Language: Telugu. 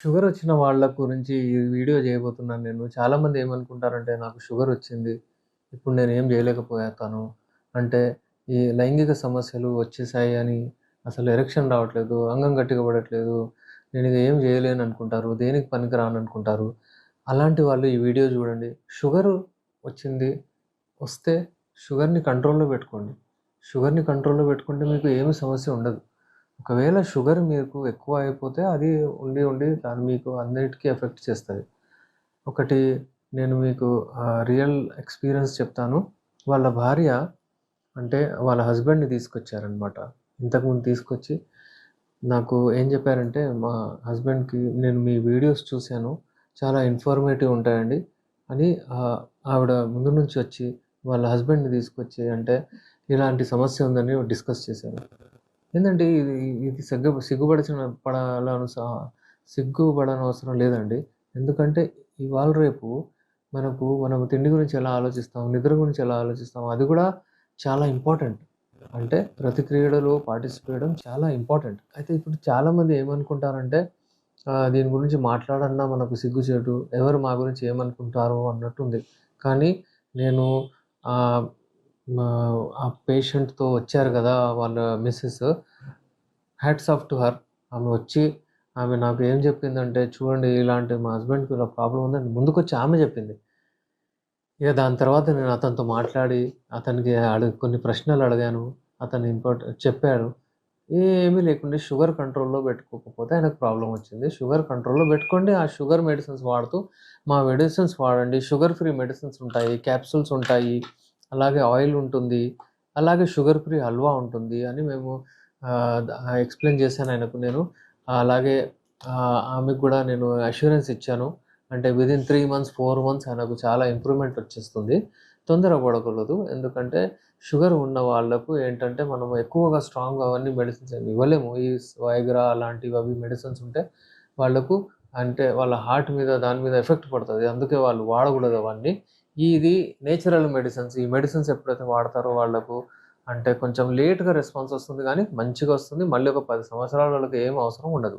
షుగర్ వచ్చిన వాళ్ళ గురించి ఈ వీడియో చేయబోతున్నాను నేను. చాలామంది ఏమనుకుంటారంటే నాకు షుగర్ వచ్చింది. ఇప్పుడు నేనేం చేయలేకపోయాను. అంటే ఈ లైంగిక సమస్యలు వచ్చేసాయి అని అసలు ఎరెక్షన్ రావట్లేదు. అంగం గట్టిగా పడట్లేదు. నేనిక ఏం చేయలేను అనుకుంటారు. దేనికి పనికిరాననుకుంటారు. అలాంటి వాళ్ళు ఈ వీడియో చూడండి. షుగరు వచ్చింది. వస్తే షుగర్‌ని కంట్రోల్‌లో పెట్టుకోండి. షుగర్‌ని కంట్రోల్‌లో పెట్టుకుంటే మీకు ఏమి సమస్య ఉండదు. ఒకవేళ షుగర్ మీకు ఎక్కువ అయిపోతే అది ఉండి దాన్ని మీకు అన్నిటికి ఎఫెక్ట్ చేస్తది. ఒకటి నేను మీకు రియల్ ఎక్స్‌పీరియన్స్ చెప్తాను. వాళ్ళ భార్య అంటే వాళ్ళ హస్బెండ్‌ని తీసుకొచ్చారనమాట. ఇంతకుముందు తీసుకొచ్చి నాకు ఏం చెప్పారంటే, మా హస్బెండ్‌కి "నేను మీ వీడియోస్ చూసాను. చాలా ఇన్ఫర్మేటివ్ ఉంటాయండి" అని ఆవిడ ముందు నుంచి వచ్చి వాళ్ళ హస్బెండ్‌ని తీసుకొచ్చి అంటే ఇలాంటి సమస్య ఉందని డిస్కస్ చేశారు. ఏందంటే ఇది ఇది సిగ్గుపడాల్సిన సిగ్గుపడనవసరం లేదండి. ఎందుకంటే ఇవాళ రేపు మనం తిండి గురించి ఎలా ఆలోచిస్తాం, నిద్ర గురించి ఎలా ఆలోచిస్తాం అది కూడా చాలా ఇంపార్టెంట్. అంటే ప్రతి క్రీడలో పార్టిసిపేట్ చేయడం చాలా ఇంపార్టెంట్. అయితే ఇప్పుడు చాలామంది ఏమనుకుంటారంటే దీని గురించి మాట్లాడన్నా మనకు సిగ్గుచేటు, ఎవరు మా గురించి ఏమనుకుంటారో అన్నట్టుంది. కానీ నేను ఆహ్, మా ఆ పేషెంట్‌తో వచ్చారు గదా! వాళ్ళ Mrs hats off to her. ఆమె వచ్చి ఆమె నాకు ఏం చెప్పిందంటే, చూడండి ఇలాంటి మా హస్బెండ్‌కి ఇలా ప్రాబ్లమ్ ఉందని ముందుకొచ్చి ఆమె చెప్పింది. ఇక దాని తర్వాత నేను అతనితో మాట్లాడి, అతనికి కొన్ని ప్రశ్నలు అడిగాను. అతను చెప్పాడు. ఏమీ లేకుండా షుగర్ కంట్రోల్‌లో పెట్టుకోకపోతే ఆయనకు ప్రాబ్లమ్ వచ్చింది. షుగర్ కంట్రోల్‌లో పెట్టుకోండి. ఆ షుగర్ మెడిసిన్స్ వాడుతూ మా మెడిసిన్స్ వాడండి. షుగర్ ఫ్రీ మెడిసిన్స్ ఉంటాయి. క్యాప్సూల్స్ ఉంటాయి. అలాగే ఆయిల్ ఉంటుంది. అలాగే షుగర్ ఫ్రీ హల్వా ఉంటుంది అని మేము ఎక్స్‌ప్లెయిన్ చేశాను ఆయనకు నేను. అలాగే ఆమెకు గూడా నేను అష్యూరెన్స్ ఇచ్చాను. అంటే వితిన్ 3 మంత్స్, 4 మంత్స్ ఆయనకు చాలా ఇంప్రూవ్‌మెంట్ వచ్చేస్తుంది. తొందర పడకూడదు. ఎందుకంటే షుగర్ ఉన్న వాళ్ళకు ఏంటంటే, మనం ఎక్కువగా స్ట్రాంగ్ అవన్నీ మెడిసిన్స్ ఏమి ఇవ్వలేము. ఈ వైగ్రా అలాంటివి అవి మెడిసిన్స్ ఉంటే వాళ్ళకు అంటే వాళ్ళ హార్ట్ మీద దాని మీద ఎఫెక్ట్ పడతది. అందుకే వాళ్ళు వాడకూడదు అవన్నీ. ఇది నేచురల్ మెడిసిన్స్. ఈ మెడిసిన్స్ ఎప్పుడైతే వాడతారో వాళ్ళకు అంటే కొంచెం లేట్‌గా రెస్పాన్స్ వస్తుంది గానీ మంచిగా వస్తుంది. మళ్ళీ ఒక 10 సంవత్సరాల వాళ్ళకి ఏం అవసరం ఉండదు.